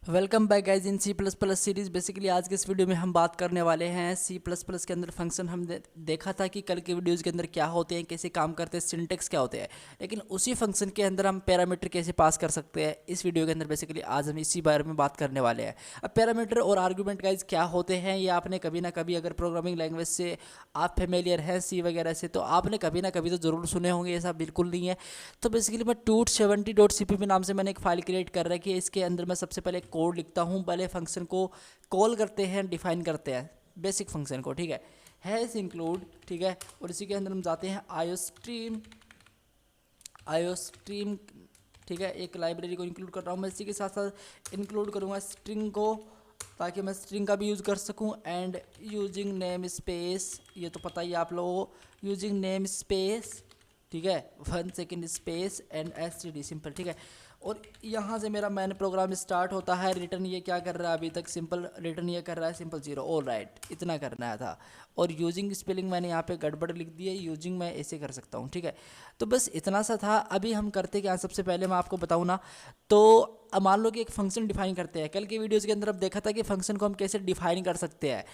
Welcome back guys in C++ series. Basically आज के इस वीडियो में हम बात करने वाले हैं C++ के अंदर फंक्शन। देखा था कि कल के वीडियोज़ के अंदर क्या होते हैं, कैसे काम करते हैं, सिंटेक्स क्या होते हैं, लेकिन उसी फंक्शन के अंदर हम पैरामीटर कैसे पास कर सकते हैं। इस वीडियो के अंदर बेसिकली आज हम इसी बारे में बात करने वाले हैं। अब पैरामीटर और आर्गूमेंट गाइज क्या होते हैं, ये आपने कभी ना कभी, अगर प्रोग्रामिंग लैंग्वेज से आप फेमिलियर हैं सी वगैरह से, तो आपने कभी ना कभी तो ज़रूर सुने होंगे। ऐसा बिल्कुल नहीं है। तो बेसिकली मैं tut70.cpp नाम से मैंने एक फ़ाइल क्रिएट कर रखी है। इसके अंदर मैं सबसे पहले कोड लिखता हूँ, पहले फंक्शन को कॉल करते हैं, डिफाइन करते हैं बेसिक फंक्शन को, ठीक है, हैज़ इंक्लूड, ठीक है। और इसी के अंदर हम जाते हैं आयोस्ट्रीम, ठीक है, एक लाइब्रेरी को इंक्लूड कर रहा हूँ मैं। इसी के साथ साथ इंक्लूड करूँगा स्ट्रिंग को, ताकि मैं स्ट्रिंग का भी यूज़ कर सकूँ। एंड यूजिंग नेम स्पेस, ये तो पता ही आप लोगों को, यूजिंग नेम स्पेस, ठीक है, 1 second space and std simple, ठीक है। और यहाँ से मेरा मैन प्रोग्राम स्टार्ट होता है। रिटर्न ये क्या कर रहा है, अभी तक सिंपल रिटर्न ये कर रहा है, सिंपल 0, ऑल राइट, इतना करना था। और यूजिंग स्पेलिंग मैंने यहाँ पे गड़बड़ लिख दी है, यूजिंग मैं ऐसे कर सकता हूँ, ठीक है। तो बस इतना सा था। अभी हम करते क्या, सबसे पहले मैं आपको बताऊँ ना, तो अब मान लो कि एक फंक्शन डिफाइन करते हैं। कल के वीडियोज़ के अंदर अब देखा था कि फंक्शन को हम कैसे डिफाइन कर सकते हैं।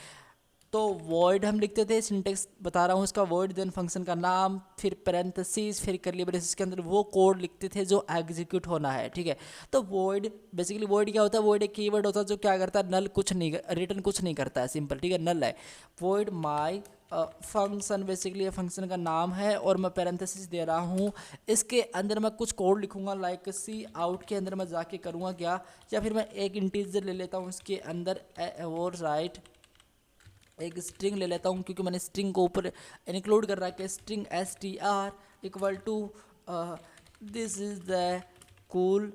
तो वॉइड हम लिखते थे, सिंटेक्स बता रहा हूँ इसका, वॉइड देन फंक्शन का नाम, फिर पैरेंथेसिस, फिर करली ब्रेसेस के अंदर वो कोड लिखते थे जो एग्जीक्यूट होना है, ठीक है। तो वॉइड, बेसिकली वॉइड क्या होता है, वॉइड एक कीवर्ड होता है जो क्या करता है, नल कुछ नहीं, रिटर्न कुछ नहीं करता है, सिंपल, ठीक है, नल है। वॉइड माई फंक्शन, बेसिकली ये फंक्शन का नाम है और मैं पैरेंथेसिस दे रहा हूँ। इसके अंदर मैं कुछ कोड लिखूंगा, लाइक सी आउट के अंदर मैं जाके करूँगा क्या, या फिर मैं एक इंटीजर ले लेता हूँ इसके अंदर, और राइट एक स्ट्रिंग ले लेता हूँ, क्योंकि मैंने स्ट्रिंग को ऊपर इंक्लूड कर रखा है। String str equal to this is the cool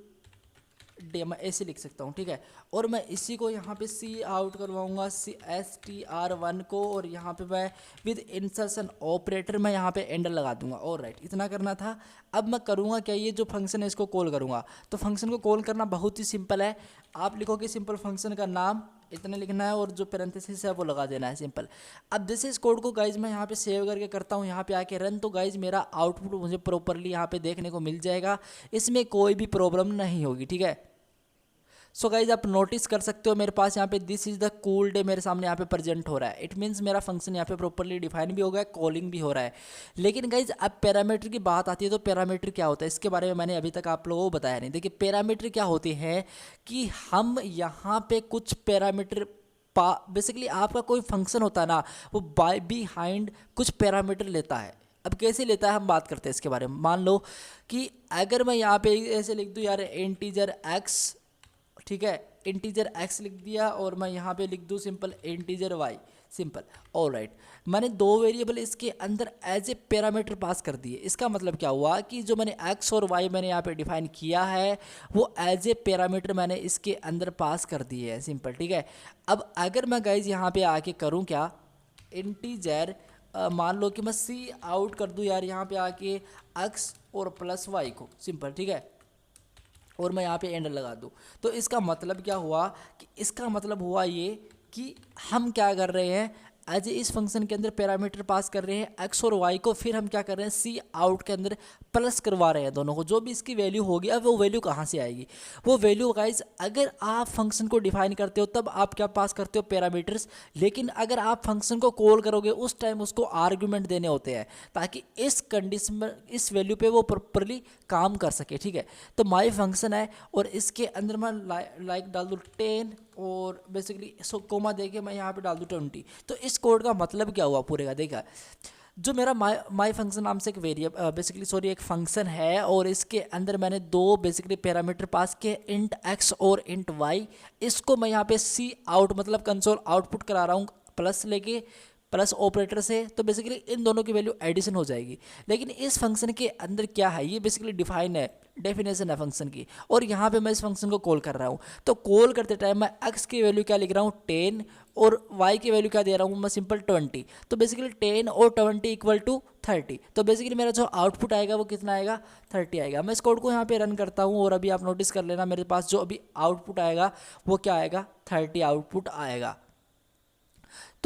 day, मैं ऐसे लिख सकता हूँ, ठीक है। और मैं इसी को यहाँ पे सी आउट करवाऊँगा, str1 को, और यहाँ पे मैं विद इंसर्शन ऑपरेटर मैं यहाँ पे एंडर लगा दूंगा, और राइट, इतना करना था। अब मैं करूँगा क्या, ये जो फंक्शन है इसको कॉल करूँगा। तो फंक्शन को कॉल करना बहुत ही सिंपल है। आप लिखोगे सिंपल फंक्शन का नाम, इतना लिखना है, और जो पैरेंथेसिस है वो लगा देना है, सिंपल। अब दिस इस कोड को गाइज मैं यहाँ पे सेव करके करता हूँ, यहाँ पे आके रन, तो गाइज मेरा आउटपुट मुझे प्रॉपरली यहाँ पे देखने को मिल जाएगा। इसमें कोई भी प्रॉब्लम नहीं होगी, ठीक है। सो गाइज आप नोटिस कर सकते हो मेरे पास यहाँ पे this is the cool day मेरे सामने यहाँ पे प्रेजेंट हो रहा है। इट मीन्स मेरा फंक्शन यहाँ पे प्रॉपरली डिफाइन भी हो गया है, कॉलिंग भी हो रहा है। लेकिन गाइज अब पैरामीटर की बात आती है, तो पैरामीटर क्या होता है, इसके बारे में मैंने अभी तक आप लोगों को बताया नहीं। देखिए पैरामीटर क्या होते हैं कि हम यहाँ पे कुछ पैरामीटर, बेसिकली आपका कोई फंक्शन होता है ना, वो बाय बिहाइंड कुछ पैरामीटर लेता है। अब कैसे लेता है हम बात करते हैं इसके बारे में। मान लो कि अगर मैं यहाँ पे ऐसे लिख दूँ यार इंटीजर x, ठीक है, इंटीजर x लिख दिया, और मैं यहाँ पे लिख दूँ simple integer y, simple, all right. मैंने दो वेरिएबल इसके अंदर एज ए पैरामीटर पास कर दिए। इसका मतलब क्या हुआ कि जो मैंने x और y मैंने यहाँ पे डिफाइन किया है, वो एज ए पैरामीटर मैंने इसके अंदर पास कर दिए है, सिंपल, ठीक है। अब अगर मैं गाइज यहाँ पे आके करूँ क्या, इंटीजर, मान लो कि मैं सी आउट कर दूँ यार यहाँ पे आके x और प्लस y को, सिंपल, ठीक है, और मैं यहाँ पे एंडर लगा दूँ। तो इसका मतलब क्या हुआ कि इसका मतलब हुआ ये कि हम क्या कर रहे हैं, एज इस फंक्शन के अंदर पैरामीटर पास कर रहे हैं x और y को, फिर हम क्या कर रहे हैं सी आउट के अंदर प्लस करवा रहे हैं दोनों को। जो भी इसकी वैल्यू होगी, अब वो वैल्यू कहाँ से आएगी, वो वैल्यू गाइज अगर आप फंक्शन को डिफाइन करते हो तब आप क्या पास करते हो, पैरामीटर्स। लेकिन अगर आप फंक्शन को कॉल करोगे उस टाइम उसको आर्ग्यूमेंट देने होते हैं, ताकि इस कंडीशन में, इस वैल्यू पे वो प्रॉपरली काम कर सके, ठीक है। तो माई फंक्शन है, और इसके अंदर मैं लाइक डाल दूँ 10, और बेसिकली कोमा दे के मैं यहाँ पे डाल दूँ 20। तो इस कोड का मतलब क्या हुआ पूरे का, देखा, जो मेरा माई फंक्शन नाम से एक वेरिएबल, बेसिकली सॉरी एक फंक्शन है, और इसके अंदर मैंने दो बेसिकली पैरामीटर पास किए, इंट x और इंट y। इसको मैं यहाँ पे सी आउट मतलब कंसोल आउटपुट करा रहा हूँ प्लस लेके, प्लस ऑपरेटर से। तो बेसिकली इन दोनों की वैल्यू एडिशन हो जाएगी। लेकिन इस फंक्शन के अंदर क्या है, ये बेसिकली डिफाइन है, डेफिनेशन है फंक्शन की, और यहाँ पे मैं इस फंक्शन को कॉल कर रहा हूँ। तो कॉल करते टाइम मैं x की वैल्यू क्या लिख रहा हूँ 10, और y की वैल्यू क्या दे रहा हूँ मैं सिंपल 20। तो बेसिकली 10 और 20 इक्वल टू 30। तो बेसिकली मेरा जो आउटपुट आएगा वो कितना आएगा, 30 आएगा। मैं इस कोड को यहाँ पे रन करता हूँ, और अभी आप नोटिस कर लेना मेरे पास जो अभी आउटपुट आएगा वो क्या आएगा, 30 आउटपुट आएगा।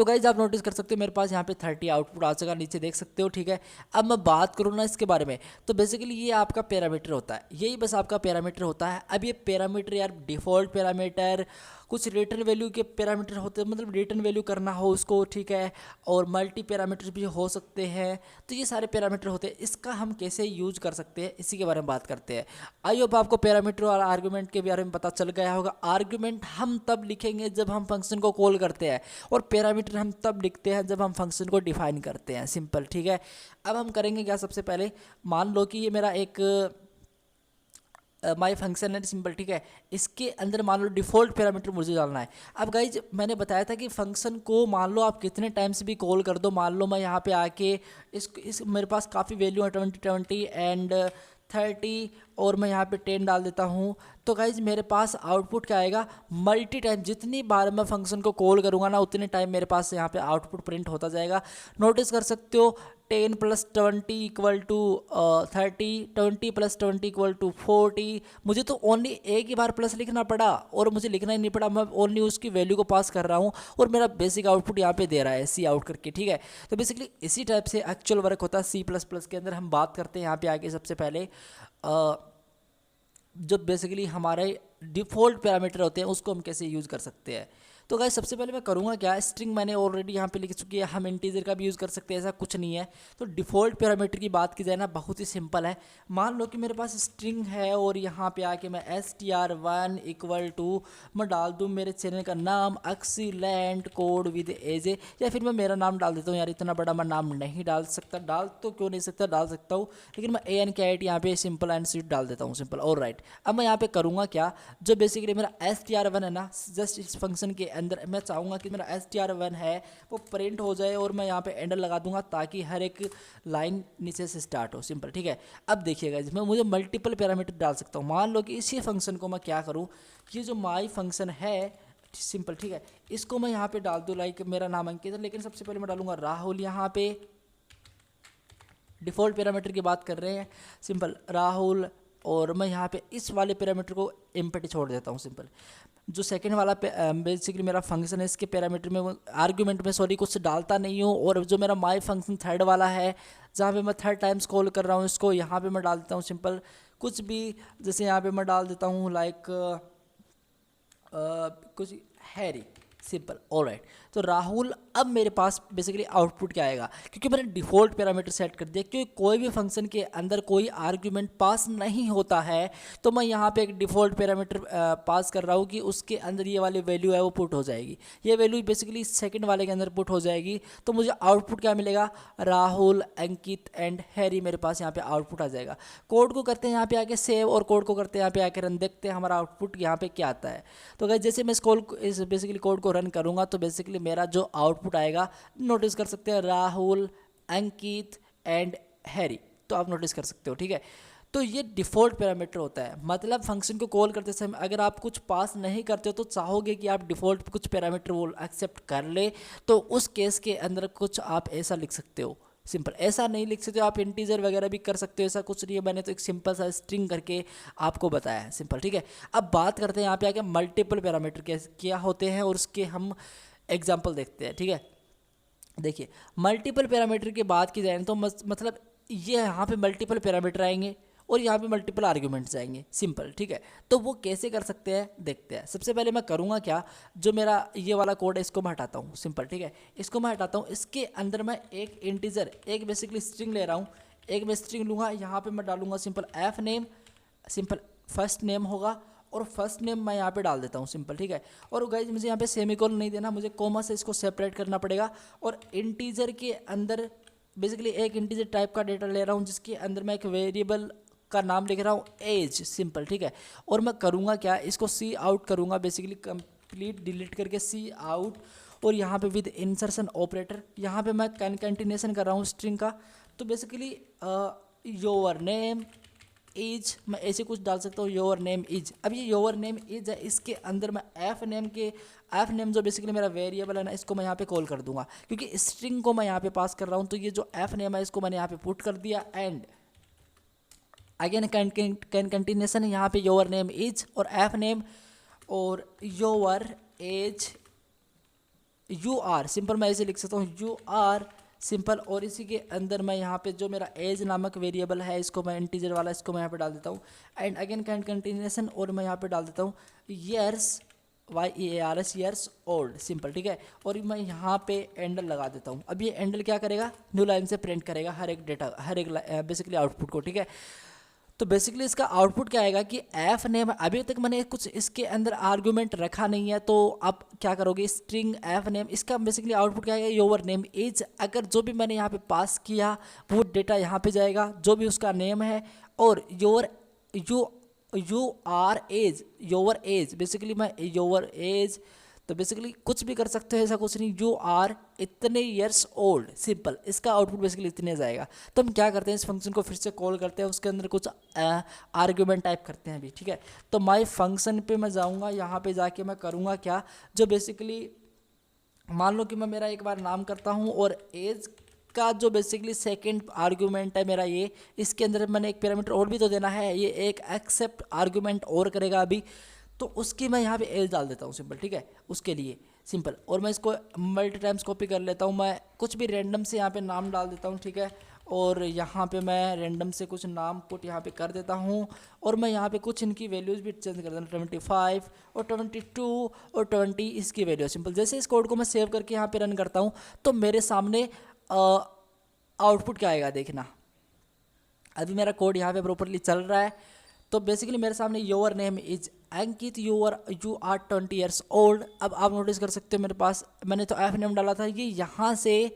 तो गाइज आप नोटिस कर सकते हो मेरे पास यहाँ पे 30 आउटपुट आ चुका, नीचे देख सकते हो, ठीक है। अब मैं बात करूँ ना इसके बारे में, तो बेसिकली ये आपका पैरामीटर होता है, यही बस आपका पैरामीटर होता है। अब ये पैरामीटर यार डिफ़ॉल्ट पैरामीटर, कुछ रिटर्न वैल्यू के पैरामीटर होते हैं, मतलब रिटर्न वैल्यू करना हो उसको, ठीक है, और मल्टी पैरामीटर भी हो सकते हैं। तो ये सारे पैरामीटर होते हैं, इसका हम कैसे यूज कर सकते हैं इसी के बारे में बात करते हैं। आई होप आपको पैरामीटर और आर्गुमेंट के बारे में पता चल गया होगा। आर्गुमेंट हम तब लिखेंगे जब हम फंक्शन को कॉल करते हैं, और पैरामीटर हम तब लिखते हैं जब हम फंक्शन को डिफाइन करते हैं, सिंपल, ठीक है। अब हम करेंगे क्या, सबसे पहले मान लो कि ये मेरा एक माई फंक्शन है, सिंपल, ठीक है। इसके अंदर मान लो डिफ़ॉल्ट पैरामीटर मुझे डालना है। अब गाइज मैंने बताया था कि फंक्शन को मान लो आप कितने टाइम्स भी कॉल कर दो, मान लो मैं यहाँ पे आके इस मेरे पास काफ़ी वैल्यू है 20 एंड 30 और मैं यहाँ पे 10 डाल देता हूँ, तो गाइज मेरे पास आउटपुट क्या आएगा, मल्टी टाइम, जितनी बार मैं फंक्शन को कॉल करूँगा ना उतने टाइम मेरे पास यहाँ पे आउटपुट प्रिंट होता जाएगा। नोटिस कर सकते हो 10 + 20 = 30, 20 + 20 = 40। मुझे तो ओनली एक ही बार प्लस लिखना पड़ा और मुझे लिखना ही नहीं पड़ा, मैं ओनली उसकी वैल्यू को पास कर रहा हूँ और मेरा बेसिक आउटपुट यहाँ पे दे रहा है सी आउट करके, ठीक है। तो बेसिकली इसी टाइप से एक्चुअल वर्क होता है C++ के अंदर। हम बात करते हैं यहाँ पे आगे सबसे पहले जो बेसिकली हमारे डिफ़ॉल्ट पैरामीटर होते हैं उसको हम कैसे यूज़ कर सकते हैं। तो गाइस सबसे पहले मैं करूँगा क्या, स्ट्रिंग मैंने ऑलरेडी यहाँ पे लिख चुकी है, हम इंटीजर का भी यूज़ कर सकते हैं, ऐसा कुछ नहीं है। तो डिफ़ॉल्ट पैरामीटर की बात की जाए ना, बहुत ही सिंपल है। मान लो कि मेरे पास स्ट्रिंग है और यहाँ पे आके मैं str1 = मैं डाल दूँ मेरे चैनल का नाम एक्सीलेंट कोड विद एजे, या फिर मैं मेरा नाम डाल देता हूँ। यार इतना बड़ा मैं नाम नहीं डाल सकता, डाल तो क्यों नहीं सकता, डाल सकता हूँ, लेकिन मैं ANKIT यहाँ पे सिंपल एंड स्वीट डाल देता हूँ, सिंपल, और राइट। अब मैं यहाँ पे करूँगा क्या, जो बेसिकली मेरा str1 है ना, जस्ट इस फंक्शन के अंदर मैं चाहूँगा कि मेरा str1 है वो प्रिंट हो जाए और मैं यहाँ पे एंडर लगा दूंगा ताकि हर एक लाइन नीचे से स्टार्ट हो, सिंपल, ठीक है। अब देखिएगा इसमें मुझे मल्टीपल पैरामीटर डाल सकता हूँ। मान लो कि इसी फंक्शन को मैं क्या करूँ, ये जो माई फंक्शन है, सिंपल, ठीक है, इसको मैं यहाँ पे डाल दूँ, लाइक मेरा नाम अंकित है, लेकिन सबसे पहले मैं डालूंगा राहुल। यहाँ पे डिफ़ॉल्ट पैरामीटर की बात कर रहे हैं, सिंपल राहुल, और मैं यहाँ पे इस वाले पैरामीटर को एम्प्टी छोड़ देता हूँ, सिंपल। जो सेकंड वाला बेसिकली मेरा फंक्शन है, इसके पैरामीटर में आर्ग्यूमेंट में सॉरी कुछ डालता नहीं हूँ, और जो मेरा माई फंक्शन थर्ड वाला है जहाँ पे मैं 3 टाइम्स कॉल कर रहा हूँ, इसको यहाँ पे मैं डाल देता हूँ सिंपल कुछ भी, जैसे यहाँ पे मैं डाल देता हूँ लाइक कुछ हैरी, सिंपल, ऑलराइट। तो राहुल, अब मेरे पास बेसिकली आउटपुट क्या आएगा, क्योंकि मैंने डिफ़ॉल्ट पैरामीटर सेट कर दिया, क्योंकि कोई भी फंक्शन के अंदर कोई आर्ग्यूमेंट पास नहीं होता है, तो मैं यहाँ पे एक डिफ़ॉल्ट पैरामीटर पास कर रहा हूँ कि उसके अंदर ये वाली वैल्यू है वो पुट हो जाएगी, ये वैल्यू बेसिकली सेकंड वाले के अंदर पुट हो जाएगी। तो मुझे आउटपुट क्या मिलेगा, राहुल, अंकित एंड हैरी, मेरे पास यहाँ पे आउटपुट आ जाएगा। कोड को करते हैं यहाँ पे आके सेव, और कोड को करते हैं यहाँ पे आके रन, देखते हैं हमारा आउटपुट यहाँ पे क्या आता है। तो गाइस जैसे मैं इस बेसिकली कोड को रन करूँगा तो बेसिकली मेरा जो आउटपुट आएगा, नोटिस कर सकते हैं राहुल, अंकित एंड हैरी, तो आप नोटिस कर सकते हो, ठीक है। तो ये डिफ़ॉल्ट पैरामीटर होता है, मतलब फंक्शन को कॉल करते समय अगर आप कुछ पास नहीं करते हो तो चाहोगे कि आप डिफ़ॉल्ट कुछ पैरामीटर वो एक्सेप्ट कर ले, तो उस केस के अंदर कुछ आप ऐसा लिख सकते हो, सिंपल। ऐसा नहीं लिख सकते हो आप, इंटीजर वगैरह भी कर सकते हो, ऐसा कुछ नहीं है, मैंने तो एक सिंपल सा स्ट्रिंग करके आपको बताया है, सिंपल, ठीक है। अब बात करते हैं यहाँ पे आके मल्टीपल पैरामीटर क्या होते हैं और उसके हम एग्जाम्पल देखते हैं, ठीक है। देखिए मल्टीपल पैरामीटर की बात की जाए तो मतलब ये यहाँ पे मल्टीपल पैरामीटर आएंगे और यहाँ पे मल्टीपल आर्ग्यूमेंट्स आएंगे, सिंपल, ठीक है। तो वो कैसे कर सकते हैं देखते हैं। सबसे पहले मैं करूँगा क्या, जो मेरा ये वाला कोड है इसको मैं हटाता हूँ, सिंपल, ठीक है, इसको मैं हटाता हूँ। इसके अंदर मैं एक इंटीजर, एक बेसिकली स्ट्रिंग ले रहा हूँ, एक मैं स्ट्रिंग लूँगा, यहाँ पर मैं डालूंगा simple F name, simple first name होगा, और फर्स्ट नेम मैं यहाँ पे डाल देता हूँ, सिंपल, ठीक है। और गाइज मुझे यहाँ पे सेमीकोलन नहीं देना, मुझे कोमा से इसको सेपरेट करना पड़ेगा। और इंटीजर के अंदर बेसिकली एक इंटीजर टाइप का डेटा ले रहा हूँ जिसके अंदर मैं एक वेरिएबल का नाम लिख रहा हूँ एज, सिंपल, ठीक है। और मैं करूँगा क्या, इसको सी आउट करूँगा, बेसिकली कंप्लीट डिलीट करके सी आउट, और यहाँ पे विद इंसर्शन ऑपरेटर, यहाँ पे मैं कंटिन्यूएशन कर रहा हूँ स्ट्रिंग का। तो बेसिकली योर नेम इज, मैं ऐसे कुछ डाल सकता हूँ, योर नेम इज। अब ये योर नेम इज है, इसके अंदर मैं एफ नेम जो बेसिकली मेरा वेरिएबल है ना, इसको मैं यहाँ पे कॉल कर दूंगा, क्योंकि स्ट्रिंग को मैं यहाँ पे पास कर रहा हूँ। तो ये जो एफ नेम है इसको मैंने यहाँ पे पुट कर दिया, एंड अगेन कंटिन्यूएशन यहाँ पे योर नेम इज और एफ नेम, और your age you are simple मैं ऐसे लिख सकता हूँ यू आर सिंपल, और इसी के अंदर मैं यहाँ पे जो मेरा एज नामक वेरिएबल है इसको मैं इंटीजर वाला इसको मैं यहाँ पे डाल देता हूँ एंड अगेन कैंड कंटिन्यूएशन, और मैं यहाँ पे डाल देता हूँ years YEARS years old simple, ठीक है। और मैं यहाँ पे एंडल लगा देता हूँ। अब ये एंडल क्या करेगा, न्यू लाइन से प्रिंट करेगा हर एक डेटा, हर एक बेसिकली आउटपुट को, ठीक है। तो बेसिकली इसका आउटपुट क्या आएगा कि एफ नेम, अभी तक मैंने कुछ इसके अंदर आर्गुमेंट रखा नहीं है, तो आप क्या करोगे स्ट्रिंग एफ नेम, इसका बेसिकली आउटपुट क्या आएगा योर नेम इज, अगर जो भी मैंने यहाँ पे पास किया वो डेटा यहाँ पे जाएगा जो भी उसका नेम है, और you are age your age, basically मैं योर एज, तो बेसिकली कुछ भी कर सकते हो, ऐसा कुछ नहीं, यू आर इतने ईयर्स ओल्ड सिंपल, इसका आउटपुट बेसिकली इतने जाएगा। तो हम क्या करते हैं इस फंक्शन को फिर से कॉल करते हैं, उसके अंदर कुछ आर्ग्यूमेंट टाइप करते हैं अभी, ठीक है। तो माई फंक्शन पे मैं जाऊँगा, यहाँ पे जाके मैं करूँगा क्या, जो बेसिकली मान लो कि मैं मेरा एक बार नाम करता हूँ और एज का जो बेसिकली सेकंड आर्गुमेंट है मेरा ये, इसके अंदर मैंने एक पैरामीटर और भी तो देना है, ये एक एक्सेप्ट आर्गुमेंट और करेगा अभी, तो उसकी मैं यहाँ पे एज डाल देता हूँ सिंपल, ठीक है, उसके लिए सिंपल। और मैं इसको मल्टी टाइम्स कॉपी कर लेता हूँ, मैं कुछ भी रैंडम से यहाँ पे नाम डाल देता हूँ, ठीक है। और यहाँ पे मैं रैंडम से कुछ नाम पुट यहाँ पे कर देता हूँ, और मैं यहाँ पे कुछ इनकी वैल्यूज़ भी चेंज कर देता हूँ, 25 और 22 और 20 इसकी वैल्यू सिंपल। जैसे इस कोड को मैं सेव करके यहाँ पे रन करता हूँ तो मेरे सामने आउटपुट क्या आएगा देखना। अभी मेरा कोड यहाँ पे प्रॉपरली चल रहा है, तो बेसिकली मेरे सामने your name is Ankit, you are 20 years old. अब आप नोटिस कर सकते हो मेरे पास मैंने तो एफ नेम डाला था, ये यहाँ से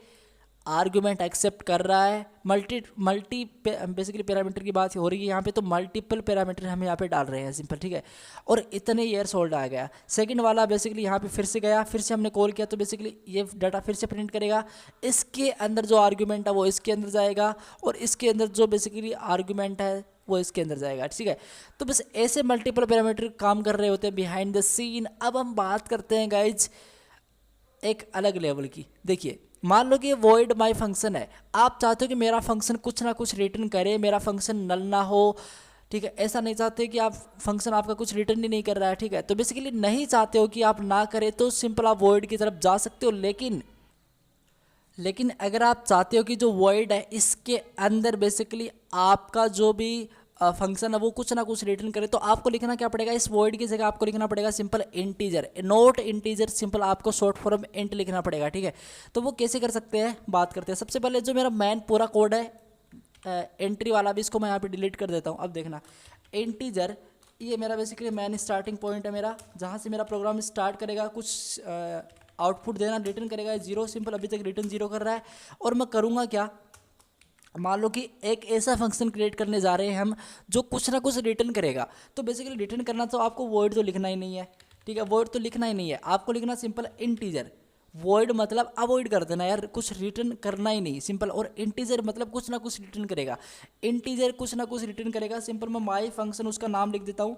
आर्गुमेंट एक्सेप्ट कर रहा है, मल्टी बेसिकली पैरामीटर की बात हो रही है यहाँ पे, तो मल्टीपल पैरामीटर हम यहाँ पे डाल रहे हैं सिंपल, ठीक है। और इतने ईयर्स ओल्ड आ गया। सेकंड वाला बेसिकली यहाँ पे फिर से गया, फिर से हमने कॉल किया, तो बेसिकली ये डाटा फिर से प्रिंट करेगा, इसके अंदर जो आर्गुमेंट है वो इसके अंदर जाएगा, और इसके अंदर जो बेसिकली आर्गुमेंट है वो इसके अंदर जाएगा, ठीक है। तो बस ऐसे मल्टीपल पैरामीटर काम कर रहे होते हैं बिहाइंड द सीन। अब हम बात करते हैं गाइज एक अलग लेवल की। देखिए मान लो कि ये वॉइड माई फंक्शन है, आप चाहते हो कि मेरा फंक्शन कुछ ना कुछ रिटर्न करे, मेरा फंक्शन नल ना हो, ठीक है। ऐसा नहीं चाहते कि आप फंक्शन आपका कुछ रिटर्न ही नहीं कर रहा है, ठीक है। तो बेसिकली नहीं चाहते हो कि आप ना करें तो सिंपल आप वॉइड की तरफ जा सकते हो, लेकिन अगर आप चाहते हो कि जो वॉइड है इसके अंदर बेसिकली आपका जो भी फंक्शन है वो कुछ ना कुछ रिटर्न करे, तो आपको लिखना क्या पड़ेगा, इस वॉइड की जगह आपको लिखना पड़ेगा simple integer, not integer, simple आपको शॉर्ट फॉर्म इंट लिखना पड़ेगा, ठीक है। तो वो कैसे कर सकते हैं बात करते हैं। सबसे पहले जो मेरा मेन पूरा कोड है एंट्री वाला भी, इसको मैं यहाँ पे डिलीट कर देता हूँ। अब देखना इंटीजर, ये मेरा बेसिकली मेन स्टार्टिंग पॉइंट है मेरा, जहाँ से मेरा प्रोग्राम स्टार्ट करेगा, कुछ आउटपुट देना रिटर्न करेगा 0 सिंपल, अभी तक रिटर्न 0 कर रहा है। और मैं करूँगा क्या, मान लो कि एक ऐसा फंक्शन क्रिएट करने जा रहे हैं हम जो कुछ ना कुछ रिटर्न करेगा, तो बेसिकली रिटर्न करना तो आपको वॉइड तो लिखना ही नहीं है, ठीक है, वॉइड तो लिखना ही नहीं है, आपको लिखना सिंपल इंटीजर। वॉइड मतलब अवॉइड कर देना यार, कुछ रिटर्न करना ही नहीं सिंपल, और इंटीजर मतलब कुछ ना कुछ रिटर्न करेगा, इंटीजर कुछ ना कुछ रिटर्न करेगा सिंपल। मैं माई फंक्शन उसका नाम लिख देता हूँ,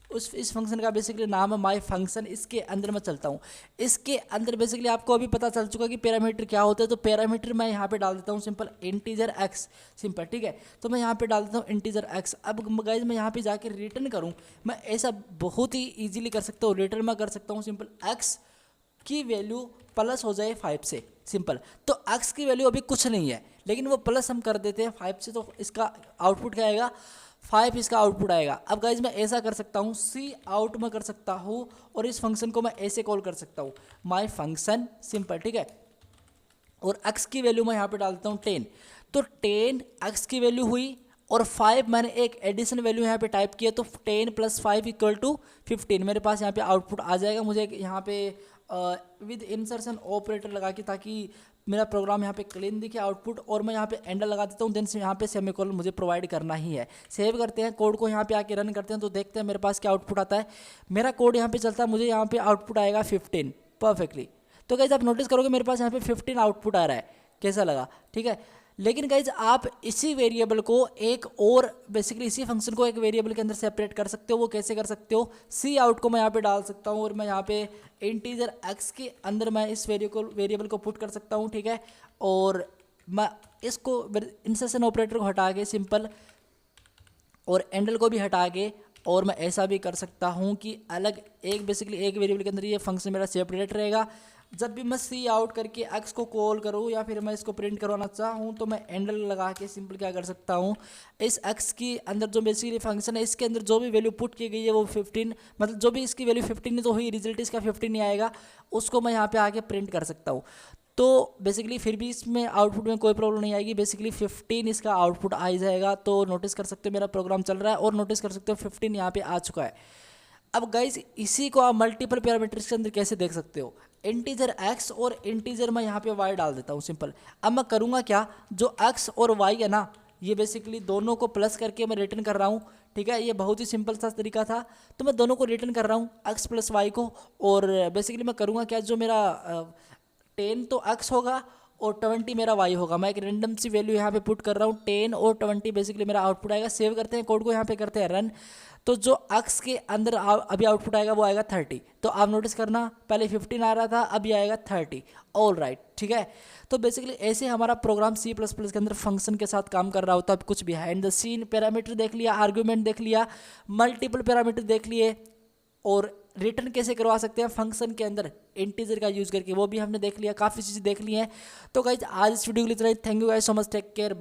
इस फंक्शन का बेसिकली नाम है माई फंक्शन, इसके अंदर मैं चलता हूँ। इसके अंदर बेसिकली आपको अभी पता चल चुका कि पैरामीटर क्या होता है, तो पैरामीटर मैं यहाँ पे डाल देता हूँ सिंपल इंटीजर एक्स सिंपल, ठीक है। तो मैं यहाँ पे डाल देता हूँ इंटीजर एक्स। अब गाइस मैं यहाँ पे जाके रिटर्न करूँ, मैं ऐसा बहुत ही ईजिली कर सकता हूँ, रिटर्न मैं कर सकता हूँ सिंपल एक्स की वैल्यू प्लस हो जाए 5 से सिंपल। तो एक्स की वैल्यू अभी कुछ नहीं है, लेकिन वो प्लस हम कर देते हैं 5 से, तो इसका आउटपुट क्या आएगा 5 इसका आउटपुट आएगा। अब गाइज मैं ऐसा कर सकता हूँ, सी आउट में कर सकता हूँ, और इस फंक्शन को मैं ऐसे कॉल कर सकता हूँ माई फंक्शन सिंपल, ठीक है। और x की वैल्यू मैं यहाँ पे डाल देता हूँ 10, तो 10 x की वैल्यू हुई, और 5 मैंने एक एडिशन वैल्यू यहाँ पे टाइप किया, तो 10 + 5 = 15 मेरे पास यहाँ पे आउटपुट आ जाएगा। मुझे यहाँ पे विद इंसर्शन ऑपरेटर लगा के, ताकि मेरा प्रोग्राम यहाँ पे क्लीन दिखे आउटपुट, और मैं यहाँ पे एंडर लगा देता हूँ, देन से यहाँ पे सेमीकोलन मुझे प्रोवाइड करना ही है। सेव करते हैं कोड को, यहाँ पे आके रन करते हैं, तो देखते हैं मेरे पास क्या आउटपुट आता है। मेरा कोड यहाँ पे चलता है, मुझे यहाँ पे आउटपुट आएगा 15 परफेक्टली। तो गाइज आप नोटिस करोगे मेरे पास यहाँ पे 15 आउटपुट आ रहा है, कैसा लगा, ठीक है। लेकिन गाइज आप इसी वेरिएबल को एक और बेसिकली इसी फंक्शन को एक वेरिएबल के अंदर सेपरेट कर सकते हो। वो कैसे कर सकते हो, सी आउट को मैं यहाँ पे डाल सकता हूँ, और मैं यहाँ पे इंटीजर एक्स के अंदर मैं इस वेरिएबल को पुट कर सकता हूँ, ठीक है। और मैं इसको इंसर्शन ऑपरेटर को हटा के सिंपल, और एंडल को भी हटा के, और मैं ऐसा भी कर सकता हूँ कि अलग एक बेसिकली एक वेरिएबल के अंदर ये फंक्शन मेरा सेपरेट रहेगा। जब भी मैं सी आउट करके एक्स को कॉल करूँ या फिर मैं इसको प्रिंट करवाना चाहूँ तो मैं एंडल लगा के सिंपल क्या कर सकता हूँ, इस एक्स की अंदर जो बेसिकली फंक्शन है इसके अंदर जो भी वैल्यू पुट की गई है वो 15, मतलब जो भी इसकी वैल्यू 15 है तो वही रिजल्ट इसका 15 ही आएगा, उसको मैं यहाँ पे आके प्रिंट कर सकता हूँ। तो बेसिकली फिर भी इसमें आउटपुट में कोई प्रॉब्लम नहीं आएगी, बेसिकली 15 इसका आउटपुट आ जाएगा। तो नोटिस कर सकते हो मेरा प्रोग्राम चल रहा है और नोटिस कर सकते हो 15 यहाँ पे आ चुका है। अब गाइज इसी को आप मल्टीपल पैरामीटर्स के अंदर कैसे देख सकते हो, इंटीजर x और इंटीजर मैं यहाँ पे y डाल देता हूँ सिंपल। अब मैं करूँगा क्या, जो x और y है ना ये बेसिकली दोनों को प्लस करके मैं रिटर्न कर रहा हूँ, ठीक है। ये बहुत ही सिंपल सा तरीका था, तो मैं दोनों को रिटर्न कर रहा हूँ x प्लस वाई को। और बेसिकली मैं करूँगा क्या, जो मेरा 10 तो x होगा और 20 मेरा y होगा। मैं एक रेंडम सी वैल्यू यहाँ पे पुट कर रहा हूँ 10 और 20 बेसिकली मेरा आउटपुट आएगा। सेव करते हैं कोड को, यहाँ पे करते हैं रन। तो जो x के अंदर अभी आउटपुट आएगा वो आएगा 30। तो आप नोटिस करना पहले 15 आ रहा था, अभी आएगा 30। ऑल राइट, ठीक है। तो बेसिकली ऐसे हमारा प्रोग्राम C++ के अंदर फंक्शन के साथ काम कर रहा होता है। कुछ बिहाइंड द सीन पैरामीटर देख लिया, आर्ग्यूमेंट देख लिया, मल्टीपल पैरामीटर देख लिए, और रिटर्न कैसे करवा सकते हैं फंक्शन के अंदर इंटीजर का यूज़ करके वो भी हमने देख लिया, काफ़ी चीज़ें देख ली हैं। तो गाइज आज इस वीडियो के लिए इतना ही। Thank you guys so much, take care.